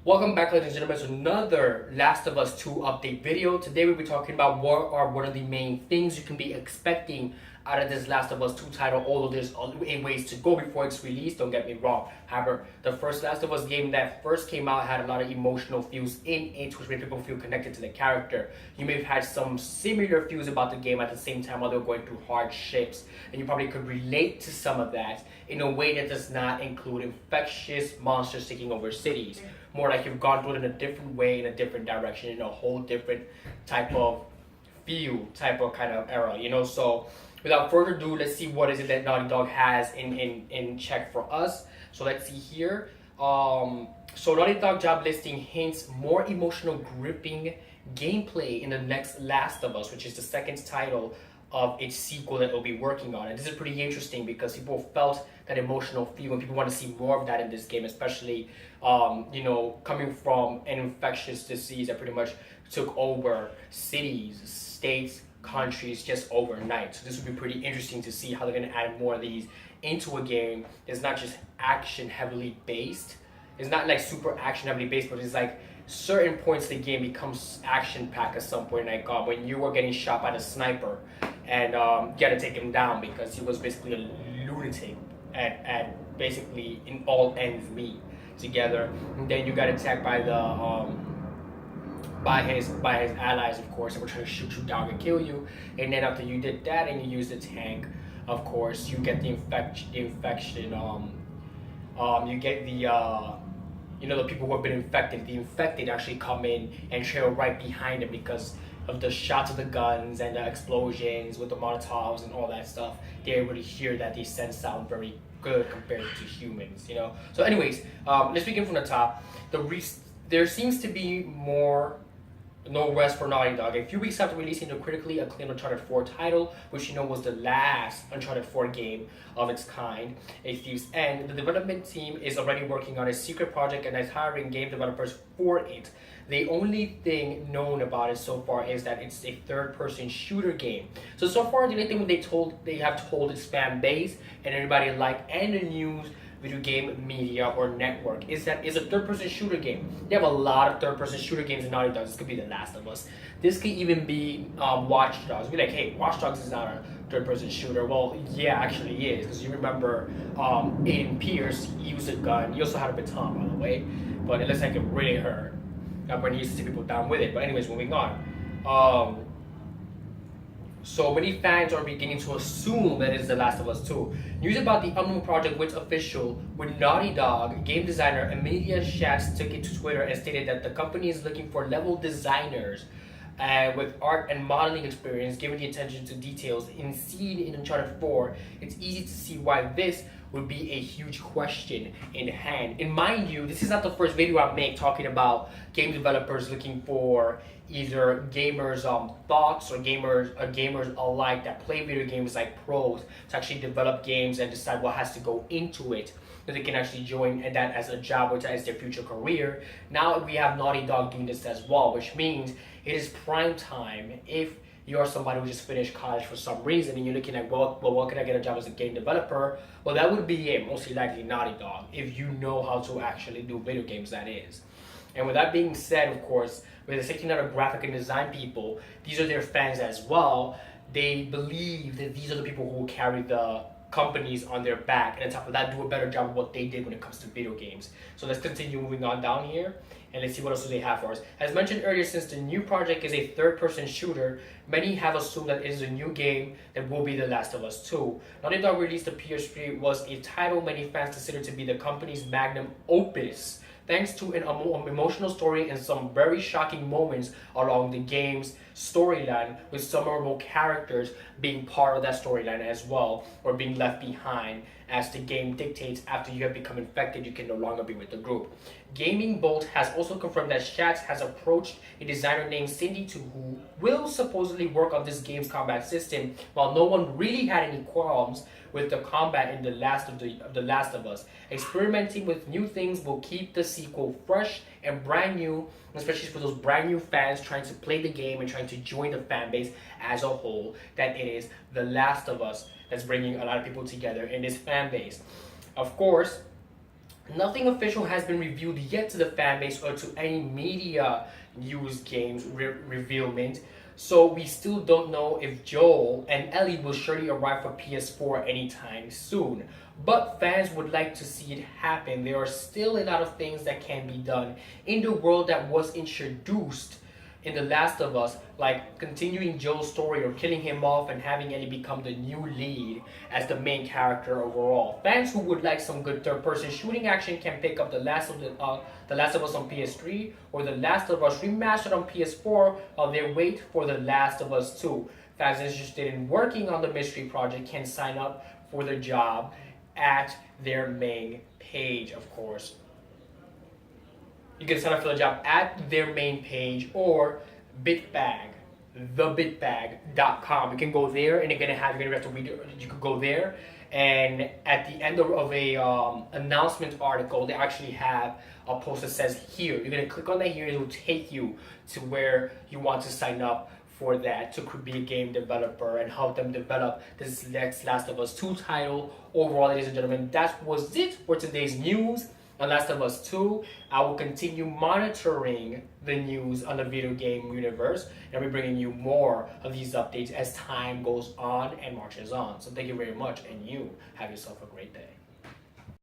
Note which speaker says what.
Speaker 1: Welcome back, ladies and gentlemen, to another Last of Us 2 update video. Today we'll be talking about what are one of the main things you can be expecting out of this Last of Us 2 title, although there's a ways to go before it's released, don't get me wrong. However, the first Last of Us game that first came out had a lot of emotional feels in it, which made people feel connected to the character. You may have had some similar feels about the game at the same time while they were going through hardships, and you probably could relate to some of that in a way that does not include infectious monsters taking over cities. More like you've gone through it in a different way, in a different direction, in a whole different type of feel, type of kind of era, So without further ado, let's see what is it that Naughty Dog has in check for us. So let's see here. So Naughty Dog job listing hints more emotional, gripping gameplay in the next Last of Us, which is the second title of its sequel that it'll be working on. And this is pretty interesting because people felt that emotional feel and people want to see more of that in this game, especially coming from an infectious disease that pretty much took over cities, states, countries just overnight. So this would be pretty interesting to see how they're going to add more of these into a game that's not just action heavily based. It's not like super action heavily based, but it's like certain points the game becomes action packed at some point. Like when you were getting shot by the sniper and you got to take him down because he was basically a lunatic at basically in all ends meet together. And then you got attacked by the by his allies, of course, and were trying to shoot you down and kill you. And then after you did that and you used the tank, of course, you get the infection. You get the people who have been infected. The infected actually come in and trail right behind them because of the shots of the guns and the explosions with the Molotovs and all that stuff. They're able to hear that. They sense sound very good compared to humans, So anyways, let's begin from the top. There seems to be no rest for Naughty Dog. A few weeks after releasing the critically acclaimed Uncharted 4 title, which was the last Uncharted 4 game of its kind, A Thief's End, the development team is already working on a secret project and is hiring game developers for it. The only thing known about it so far is that it's a third-person shooter game. So far, the only thing they have told its fan base and everybody alike and the news, video game media or network is that it's a third-person shooter game. They have a lot of third-person shooter games in Naughty Dog. This could be The Last of Us. This could even be Watch Dogs. Be like, hey, Watch Dogs is not a third-person shooter. Well, yeah, actually he is, because you remember Aiden Pierce used a gun. He also had a baton, by the way, but it looks like it really hurt when he used to take people down with it. But anyways, moving on. So many fans are beginning to assume that it's The Last of Us 2. News about the Unknown Project went official when Naughty Dog game designer Emilia Schatz took it to Twitter and stated that the company is looking for level designers with art and modeling experience, given the attention to details seen in Uncharted 4. It's easy to see why this would be a huge question in hand. And mind you, this is not the first video I make talking about game developers looking for either gamers' thoughts or gamers alike that play video games like pros to actually develop games and decide what has to go into it so they can actually join that as a job or as their future career. Now we have Naughty Dog doing this as well, which means it is prime time if you're somebody who just finished college for some reason and you're looking at, well, what can I get a job as a game developer? Well, that would be it, mostly likely Naughty Dog, if you know how to actually do video games, that is. And with that being said, of course, with the 1600 graphic and design people, these are their fans as well. They believe that these are the people who will carry the companies on their back, and on top of that, do a better job of what they did when it comes to video games. So let's continue moving on down here, and let's see what else do they have for us. As mentioned earlier, since the new project is a third-person shooter, many have assumed that it is a new game that will be The Last of Us 2. Naughty Dog released the PS3 was a title many fans consider to be the company's magnum opus, thanks to an emotional story and some very shocking moments along the game's storyline, with some memorable characters being part of that storyline as well, or being left behind as the game dictates. After you have become infected, you can no longer be with the group. Gaming Bolt has also confirmed that Schatz has approached a designer named Cindy who will supposedly work on this game's combat system, while no one really had any qualms with the combat in The Last of Us. Experimenting with new things will keep the sequel fresh and brand new, especially for those brand new fans trying to play the game and trying to join the fan base as a whole, that it is The Last of Us that's bringing a lot of people together in this fan base. Of course, Nothing official has been revealed yet to the fan base or to any media news games revealment, so we still don't know if Joel and Ellie will surely arrive for PS4 anytime soon. But fans would like to see it happen. There are still a lot of things that can be done in the world that was introduced in The Last of Us, like continuing Joel's story or killing him off and having Ellie become the new lead as the main character overall. Fans who would like some good third-person shooting action can pick up The Last of Us on PS3 or The Last of Us Remastered on PS4 while they wait for The Last of Us 2. Fans interested in working on the mystery project can sign up for the job at their main page, of course. You can sign up for the job at their main page or Bitbag, thebitbag.com. You can go there and you're gonna have to read it. You could go there, and at the end of a announcement article, they actually have a post that says here. You're gonna click on that here, it will take you to where you want to sign up for that to be a game developer and help them develop this next Last of Us 2 title. Overall, ladies and gentlemen, that was it for today's news on Last of Us 2. I will continue monitoring the news on the video game universe, and I'll be bringing you more of these updates as time goes on and marches on. So thank you very much, and you have yourself a great day.